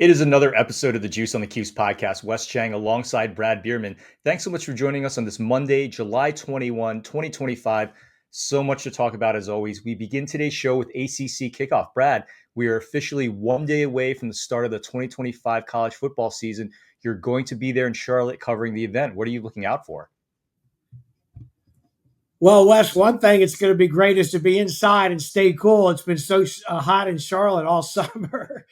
It is another episode of the Juice on the Cuse podcast. Wes Cheng alongside Brad Bierman. Thanks so much for joining us on this Monday, July 21, 2025. So much to talk about as always. We begin today's show with ACC Kickoff. Brad, we are officially one day away from the start of the 2025 college football season. You're going to be there in Charlotte covering the event. What are you looking out for? Well, Wes, one thing it's going to be great is to be inside and stay cool. It's been so hot in Charlotte all summer,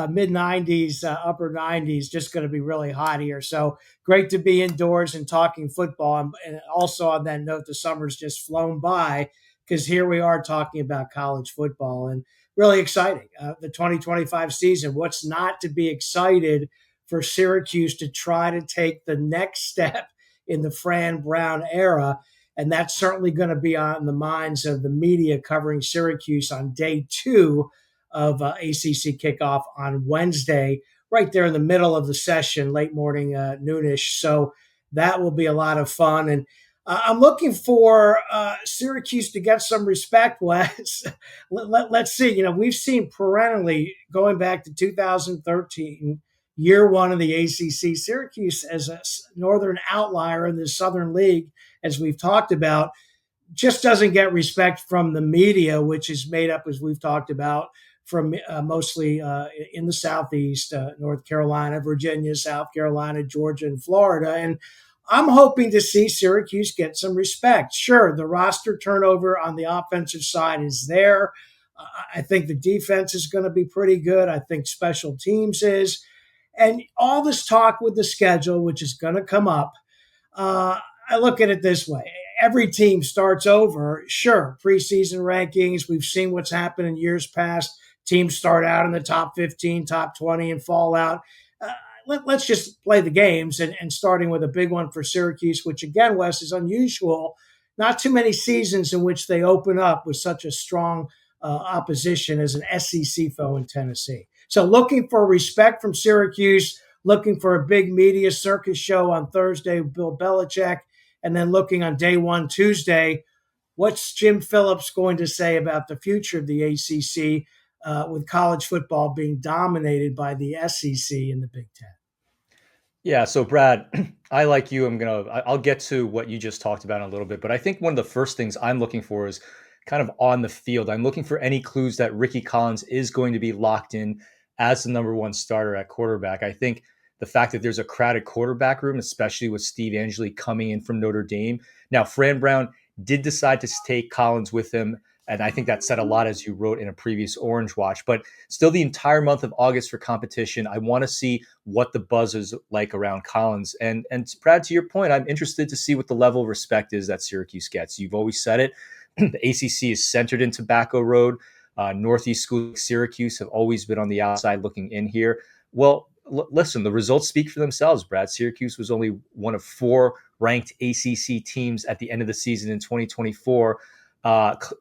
mid 90s, upper 90s, just going to be really hot here. So great to be indoors and talking football. And also on that note, the summer's just flown by because here we are talking about college football and really exciting. The 2025 season, what's not to be excited for Syracuse to try to take the next step in the Fran Brown era? And that's certainly going to be on the minds of the media covering Syracuse on day two of ACC Kickoff on Wednesday, right there in the middle of the session, late morning, noonish. So that will be a lot of fun. And I'm looking for Syracuse to get some respect, Wes. Let's see. We've seen perennially, going back to 2013, year one of the ACC, Syracuse as a northern outlier in the Southern League, as we've talked about, just doesn't get respect from the media, which is made up, as we've talked about, from mostly in the Southeast, North Carolina, Virginia, South Carolina, Georgia, and Florida. And I'm hoping to see Syracuse get some respect. Sure, the roster turnover on the offensive side is there. I think the defense is going to be pretty good. I think special teams is. And all this talk with the schedule, which is going to come up, I look at it this way. Every team starts over. Sure, preseason rankings. We've seen what's happened in years past. Teams start out in the top 15, top 20, and fall out. Let's just play the games, and starting with a big one for Syracuse, which, again, Wes, is unusual. Not too many seasons in which they open up with such a strong opposition as an SEC foe in Tennessee. So looking for respect from Syracuse, looking for a big media circus show on Thursday with Bill Belichick, and then looking on day one, Tuesday, what's Jim Phillips going to say about the future of the ACC with college football being dominated by the SEC and the Big Ten? Yeah, so Brad, I like you. I'll get to what you just talked about in a little bit, but I think one of the first things I'm looking for is kind of on the field. I'm looking for any clues that Ricky Collins is going to be locked in as the number one starter at quarterback. I think the fact that there's a crowded quarterback room, especially with Steve Angeli coming in from Notre Dame. Now, Fran Brown did decide to take Collins with him, and I think that said a lot, as you wrote in a previous Orange Watch. But still, the entire month of August for competition, I want to see what the buzz is like around Collins. And Brad, to your point, I'm interested to see what the level of respect is that Syracuse gets. You've always said it. The ACC is centered in Tobacco Road. Northeast schools like Syracuse have always been on the outside looking in here. Well, listen, the results speak for themselves, Brad. Syracuse was only one of four ranked ACC teams at the end of the season in 2024.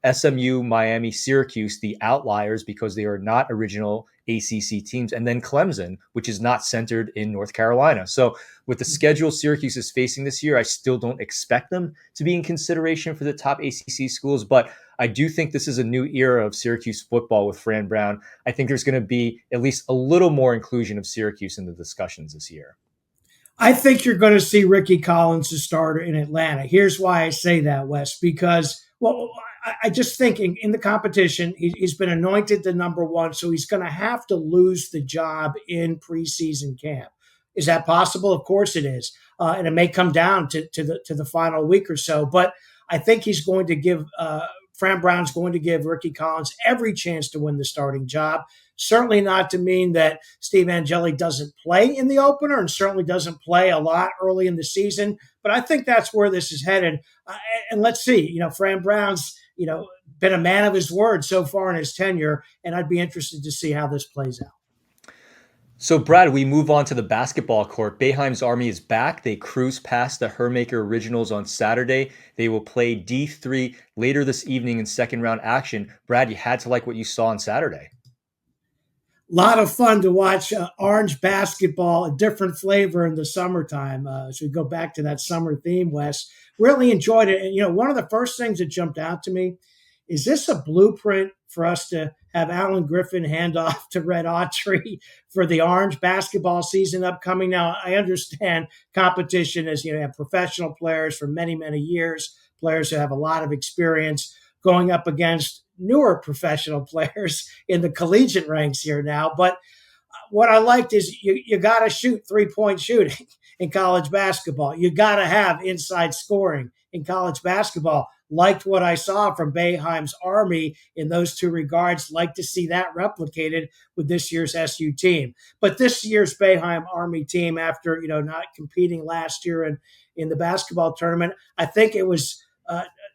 SMU, Miami, Syracuse, the outliers because they are not original ACC teams, and then Clemson, which is not centered in North Carolina. So with the schedule Syracuse is facing this year, I still don't expect them to be in consideration for the top ACC schools, but I do think this is a new era of Syracuse football with Fran Brown. I think there's going to be at least a little more inclusion of Syracuse in the discussions this year. I think you're going to see Ricky Collins, the starter in Atlanta. Here's why I say that, Wes, because, well, I just think in the competition, he's been anointed the number one, so he's going to have to lose the job in preseason camp. Is that possible? Of course it is. And it may come down to the final week or so. But I think he's going to give Fran Brown's going to give Ricky Collins every chance to win the starting job. Certainly not to mean that Steve Angeli doesn't play in the opener and certainly doesn't play a lot early in the season. But I think that's where this is headed. And let's see, Fran Brown's, been a man of his word so far in his tenure, and I'd be interested to see how this plays out. So, Brad, we move on to the basketball court. Boeheim's Army is back. They cruise past the Hermaker Originals on Saturday. They will play D3 later this evening in second round action. Brad, you had to like what you saw on Saturday. A lot of fun to watch orange basketball, a different flavor in the summertime. As we go back to that summer theme, Wes, really enjoyed it. And, one of the first things that jumped out to me is this a blueprint for us to have Alan Griffin hand off to Red Autry for the Orange basketball season upcoming. Now, I understand competition is, you have professional players for many, many years, players who have a lot of experience going up against newer professional players in the collegiate ranks here now. But what I liked is you got to shoot 3-point shooting in college basketball. You got to have inside scoring in college basketball. Liked what I saw from Boeheim's Army in those two regards. Like to see that replicated with this year's SU team. But this year's Boeheim Army team, after not competing last year in the basketball tournament, I think it was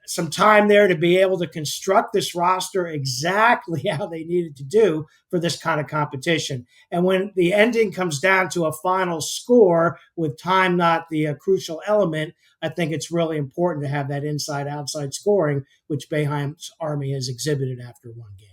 some time there to be able to construct this roster exactly how they needed to do for this kind of competition. And when the ending comes down to a final score with time not the crucial element, I think it's really important to have that inside-outside scoring, which Boeheim's Army has exhibited after one game.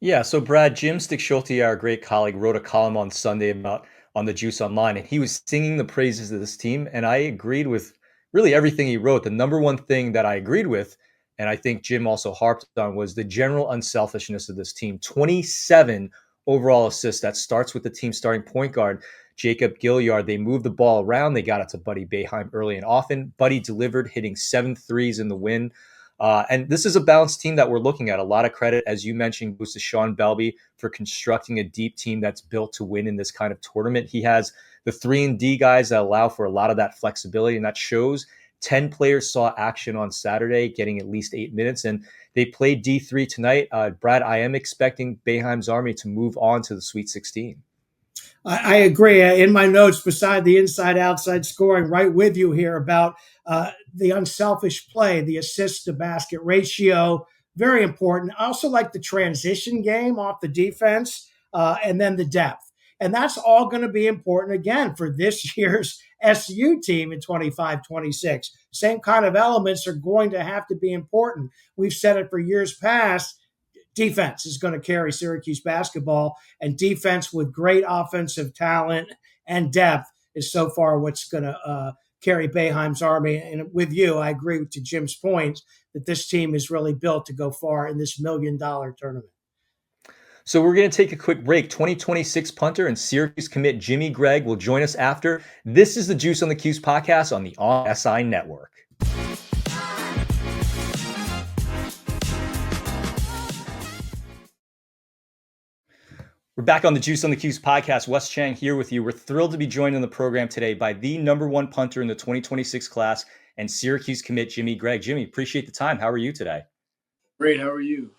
Yeah, so Brad, Jim Stickschulte, our great colleague, wrote a column on Sunday about on the Juice Online, and he was singing the praises of this team, and I agreed with really everything he wrote. The number one thing that I agreed with, and I think Jim also harped on, was the general unselfishness of this team. 27 overall assists. That starts with the team starting point guard, Jacob Gilliard. They moved the ball around. They got it to Buddy Boeheim early and often. Buddy delivered, hitting 7 threes in the win. And this is a balanced team that we're looking at. A lot of credit, as you mentioned, goes to Sean Belby for constructing a deep team that's built to win in this kind of tournament. He has the 3-and-D guys that allow for a lot of that flexibility, and that shows. 10 players saw action on Saturday, getting at least 8 minutes, and they played D3 tonight. Brad, I am expecting Boeheim's Army to move on to the Sweet 16. I agree. In my notes, beside the inside-outside scoring, right with you here about the unselfish play, the assist to basket ratio, very important. I also like the transition game off the defense, and then the depth. And that's all going to be important again for this year's SU team in 25-26. Same kind of elements are going to have to be important. We've said it for years past. Defense is going to carry Syracuse basketball, and defense with great offensive talent and depth is so far what's going to carry Boeheim's Army. And with you, I agree to Jim's point that this team is really built to go far in this $1 million tournament. So we're going to take a quick break. 2026 punter and Syracuse commit Jimmy Gregg will join us after. This is the Juice on the Cuse podcast on the SI Network. We're back on the Juice on the Cuse podcast. Wes Cheng here with you. We're thrilled to be joined on the program today by the number one punter in the 2026 class and Syracuse commit Jimmy Gregg. Jimmy, appreciate the time. How are you today? Great. How are you?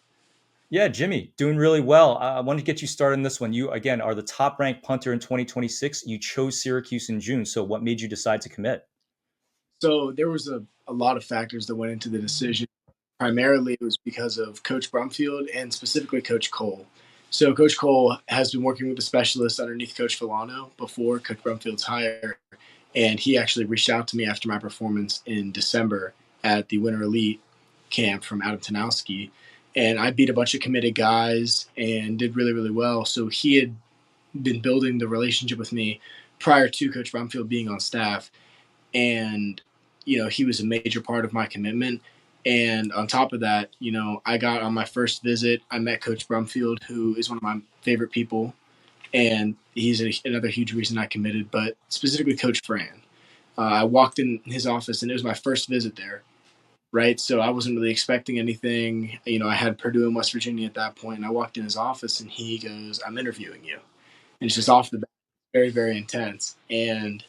Yeah, Jimmy, doing really well. I wanted to get you started on this one. You, again, are the top-ranked punter in 2026. You chose Syracuse in June. So what made you decide to commit? So there was a lot of factors that went into the decision. Primarily, it was because of Coach Brumfield and specifically Coach Cole. So Coach Cole has been working with the specialists underneath Coach Filano before Coach Brumfield's hire, and he actually reached out to me after my performance in December at the Winter Elite camp from Adam Tanowski. And I beat a bunch of committed guys and did really, really well. So he had been building the relationship with me prior to Coach Brumfield being on staff. And, he was a major part of my commitment. And on top of that, I got on my first visit, I met Coach Brumfield, who is one of my favorite people. And he's another huge reason I committed, but specifically Coach Fran. I walked in his office, and it was my first visit there. Right. So I wasn't really expecting anything. I had Purdue and West Virginia at that point, and I walked in his office and he goes, "I'm interviewing you." And it's just off the bat, very, very intense. And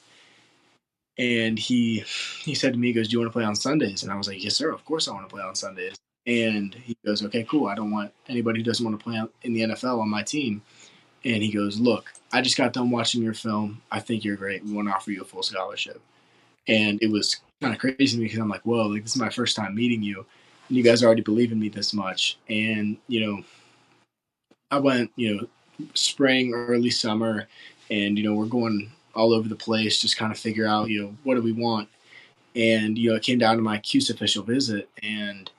he said to me, he goes, "Do you want to play on Sundays?" And I was like, "Yes, sir. Of course I want to play on Sundays." And he goes, "Okay, cool. I don't want anybody who doesn't want to play in the NFL on my team." And he goes, "Look, I just got done watching your film. I think you're great. We want to offer you a full scholarship." And it was kind of crazy to me because I'm like, whoa, this is my first time meeting you. And you guys already believe in me this much. And, I went, spring, early summer, and, we're going all over the place, just kind of figure out, what do we want? And, it came down to my Cuse official visit. And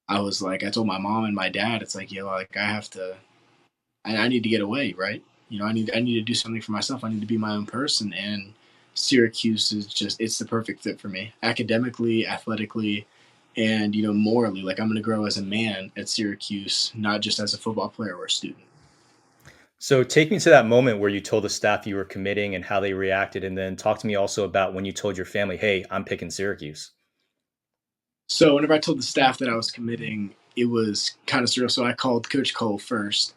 I was like, I told my mom and my dad, it's like, I need to get away, right? I need to do something for myself. I need to be my own person. And Syracuse is it's the perfect fit for me, academically, athletically, and morally, like I'm going to grow as a man at Syracuse, not just as a football player or a student. So take me to that moment where you told the staff you were committing and how they reacted, and then talk to me also about when you told your family, "Hey, I'm picking Syracuse." So whenever I told the staff that I was committing, it was kind of surreal. So I called Coach Cole first,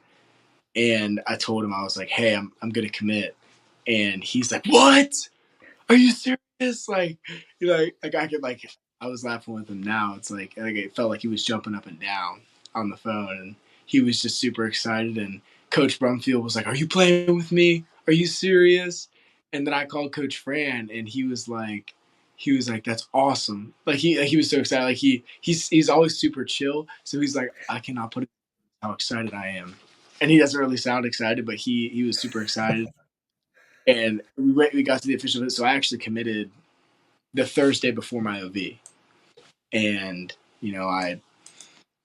and I told him, I was like, "Hey, I'm going to commit," and he's like, "What? Are you serious?" Like, like I could like I was laughing with him now. It's like it felt like he was jumping up and down on the phone, and he was just super excited. And Coach Brumfield was like, "Are you playing with me? Are you serious?" And then I called Coach Fran, and he was like, "That's awesome!" Like he was so excited. Like he's always super chill, so he's like, "I cannot put it how excited I am." And he doesn't really sound excited, but he was super excited. And we got to the official visit. So I actually committed the Thursday before my OV. And,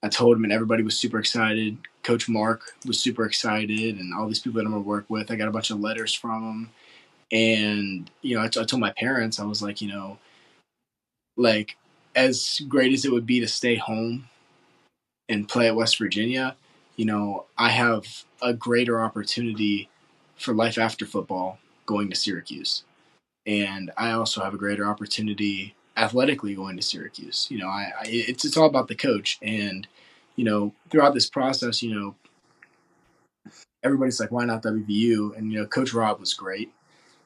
I told him, and everybody was super excited. Coach Mark was super excited, and all these people that I'm going to work with. I got a bunch of letters from them. And, I told my parents, I was like, like, as great as it would be to stay home and play at West Virginia, I have a greater opportunity for life after football going to Syracuse. And I also have a greater opportunity athletically going to Syracuse. It's all about the coach, and throughout this process, everybody's like, why not WVU? And Coach Rob was great,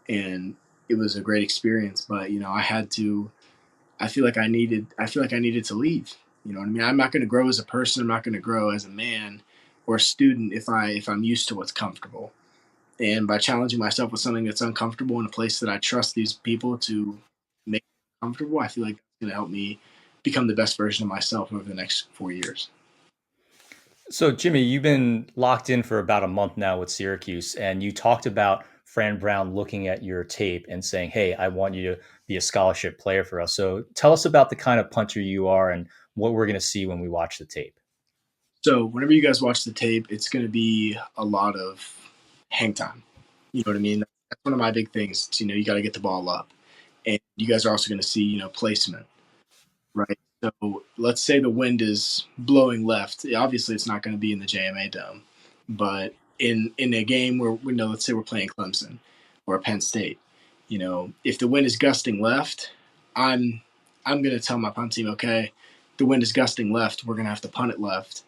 and it was a great experience. But I had to. I feel like I needed to leave. You know what I mean? I'm not going to grow as a person. I'm not going to grow as a man or a student if I'm used to what's comfortable. And by challenging myself with something that's uncomfortable in a place that I trust these people to make me comfortable, I feel like it's going to help me become the best version of myself over the next 4 years. So, Jimmy, you've been locked in for about a month now with Syracuse, and you talked about Fran Brown looking at your tape and saying, "Hey, I want you to be a scholarship player for us." So, tell us about the kind of punter you are and what we're going to see when we watch the tape. So whenever you guys watch the tape, it's going to be a lot of hang time. You know what I mean? That's one of my big things. You got to get the ball up, and you guys are also going to see placement. Right. So let's say the wind is blowing left. Obviously, it's not going to be in the JMA Dome, but in a game where let's say we're playing Clemson or Penn State, if the wind is gusting left, I'm I'm going to tell my punt team, okay, the wind is gusting left. We're going to have to punt it left,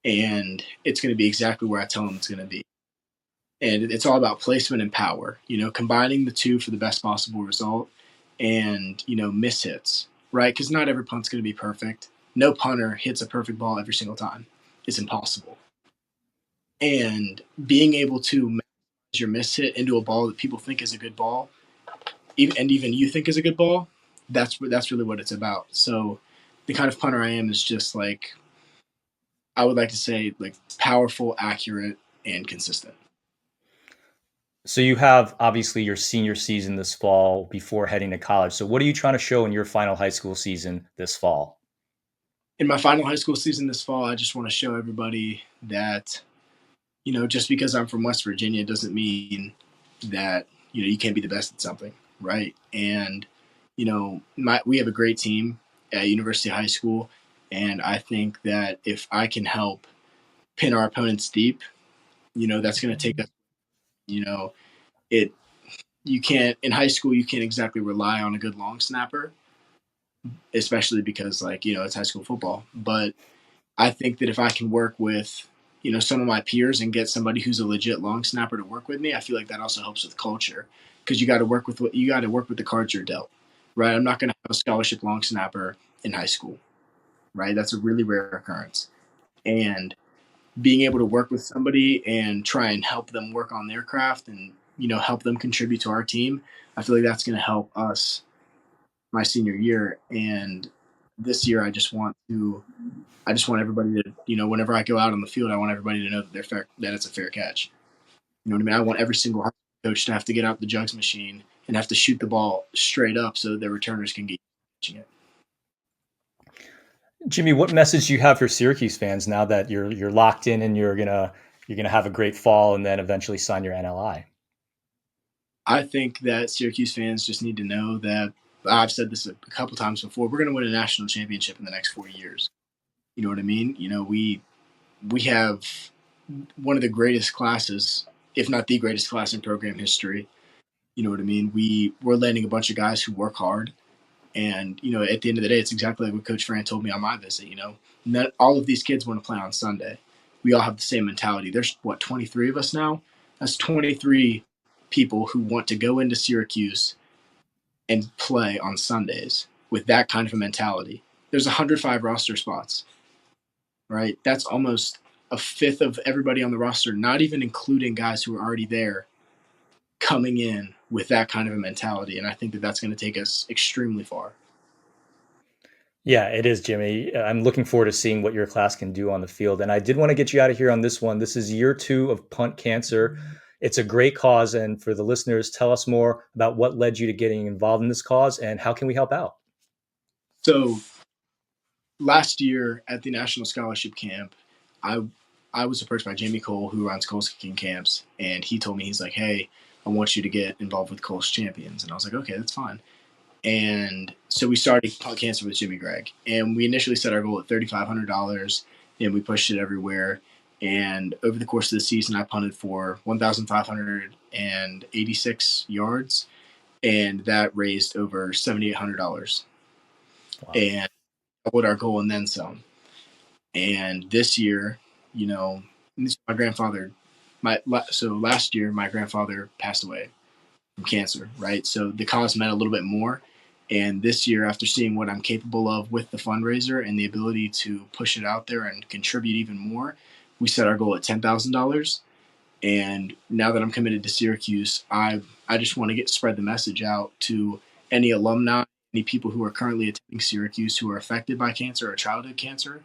and it's going to be exactly where I tell them it's going to be. And it's all about placement and power. Combining the two for the best possible result, and miss hits, right? Because not every punt's going to be perfect. No punter hits a perfect ball every single time. It's impossible. And being able to match your miss hit into a ball that people think is a good ball, and even you think is a good ball, that's really what it's about. So the kind of punter I am is just like, I would like to say, like, powerful, accurate, and consistent. So, you have obviously your senior season this fall before heading to college. So, what are you trying to show in your final high school season this fall? In my final high school season this fall, I just want to show everybody that, just because I'm from West Virginia doesn't mean that, you can't be the best at something, right? And, we have a great team at University High School, and I think that if I can help pin our opponents deep, that's going to take us, you know, it, you can't, in high school, you can't exactly rely on a good long snapper, especially because, like, it's high school football. But I think that if I can work with, some of my peers and get somebody who's a legit long snapper to work with me, I feel like that also helps with culture, because you got to work with the cards you're dealt, right? I'm not going to have a scholarship long snapper in high school, right? That's a really rare occurrence. And being able to work with somebody and try and help them work on their craft and, help them contribute to our team, I feel like that's going to help us my senior year. And this year, I just want everybody to, whenever I go out on the field, I want everybody to know that that it's a fair catch. You know what I mean? I want every single coach to have to get out the jugs machine and have to shoot the ball straight up so that their returners can get catching it. Jimmy, what message do you have for Syracuse fans now that you're locked in and you're gonna have a great fall and then eventually sign your NLI? I think that Syracuse fans just need to know that I've said this a couple times before. We're going to win a national championship in the next 4 years. You know what I mean? We have one of the greatest classes, if not the greatest class in program history. You know what I mean? We're landing a bunch of guys who work hard. And, at the end of the day, it's exactly like what Coach Fran told me on my visit. Not all of these kids want to play on Sunday. We all have the same mentality. There's, 23 of us now? That's 23 people who want to go into Syracuse and play on Sundays with that kind of a mentality. There's 105 roster spots, right? That's almost a fifth of everybody on the roster, not even including guys who are already there, coming in with that kind of a mentality. And I think that that's going to take us extremely far. Yeah, it is, Jimmy. I'm looking forward to seeing what your class can do on the field. And I did want to get you out of here on this one. This is year 2 of Punt Cancer. It's a great cause. And for the listeners, tell us more about what led you to getting involved in this cause and how can we help out? So last year at the National Scholarship Camp, I was approached by Jamie Cole, who runs Cole's Kicking Camps. And he told me, he's like, hey, I want you to get involved with Cole's Champions. And I was like, okay, that's fine. And so we started Punt Cancer with Jimmy Gregg. And we initially set our goal at $3,500, and we pushed it everywhere. And over the course of the season, I punted for 1,586 yards, and that raised over $7,800. Wow. And doubled our goal and then some. And this year, my grandfather, so last year, my grandfather passed away from cancer, right? So the cause meant a little bit more. And this year, after seeing what I'm capable of with the fundraiser and the ability to push it out there and contribute even more, we set our goal at $10,000. And now that I'm committed to Syracuse, I just want to spread the message out to any alumni, any people who are currently attending Syracuse who are affected by cancer or childhood cancer.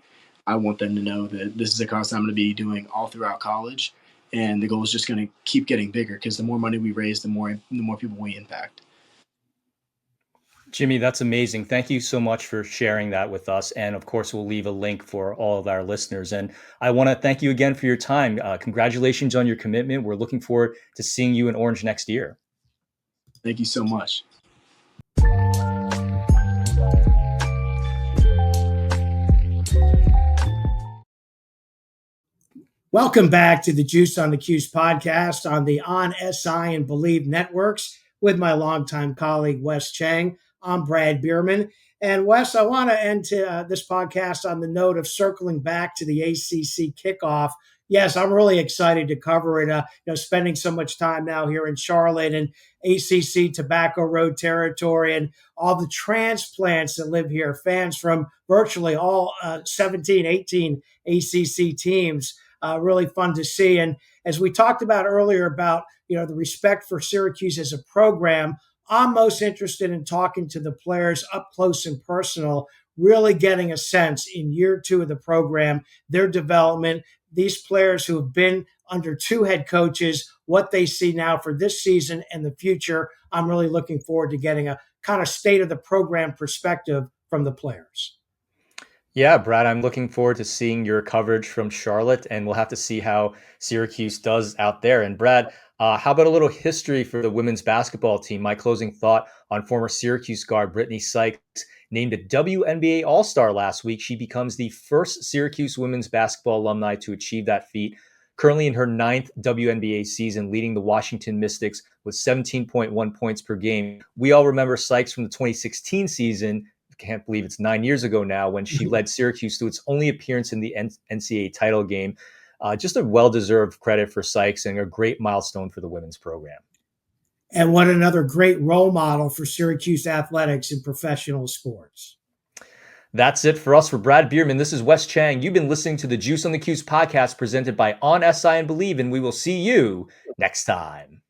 I want them to know that this is a cause I'm going to be doing all throughout college. And the goal is just going to keep getting bigger because the more money we raise, the more people we impact. Jimmy, that's amazing. Thank you so much for sharing that with us. And of course, we'll leave a link for all of our listeners. And I want to thank you again for your time. Congratulations on your commitment. We're looking forward to seeing you in Orange next year. Thank you so much. Welcome back to the Juice on the Cuse podcast on the On SI and Believe networks with my longtime colleague, Wes Cheng. I'm Brad Bierman. And Wes, I want to end this podcast on the note of circling back to the ACC Kickoff. Yes, I'm really excited to cover it. Spending so much time now here in Charlotte and ACC Tobacco Road territory and all the transplants that live here, fans from virtually all 17, 18 ACC teams. Really fun to see. And as we talked about earlier about, the respect for Syracuse as a program, I'm most interested in talking to the players up close and personal, really getting a sense in year 2 of the program, their development, these players who have been under 2 head coaches, what they see now for this season and the future. I'm really looking forward to getting a kind of state of the program perspective from the players. Yeah, Brad, I'm looking forward to seeing your coverage from Charlotte, and we'll have to see how Syracuse does out there. And Brad, how about a little history for the women's basketball team? My closing thought on former Syracuse guard Brittany Sykes, named a WNBA All-Star last week. She becomes the first Syracuse women's basketball alumni to achieve that feat. Currently in her 9th WNBA season, leading the Washington Mystics with 17.1 points per game. We all remember Sykes from the 2016 season. Can't believe it's 9 years ago now when she led Syracuse to its only appearance in the NCAA title game. Just a well-deserved credit for Sykes and a great milestone for the women's program. And what another great role model for Syracuse athletics and professional sports. That's it for us. For Brad Bierman, this is Wes Cheng. You've been listening to the Juice on the Cuse podcast presented by On SI and Believe, and we will see you next time.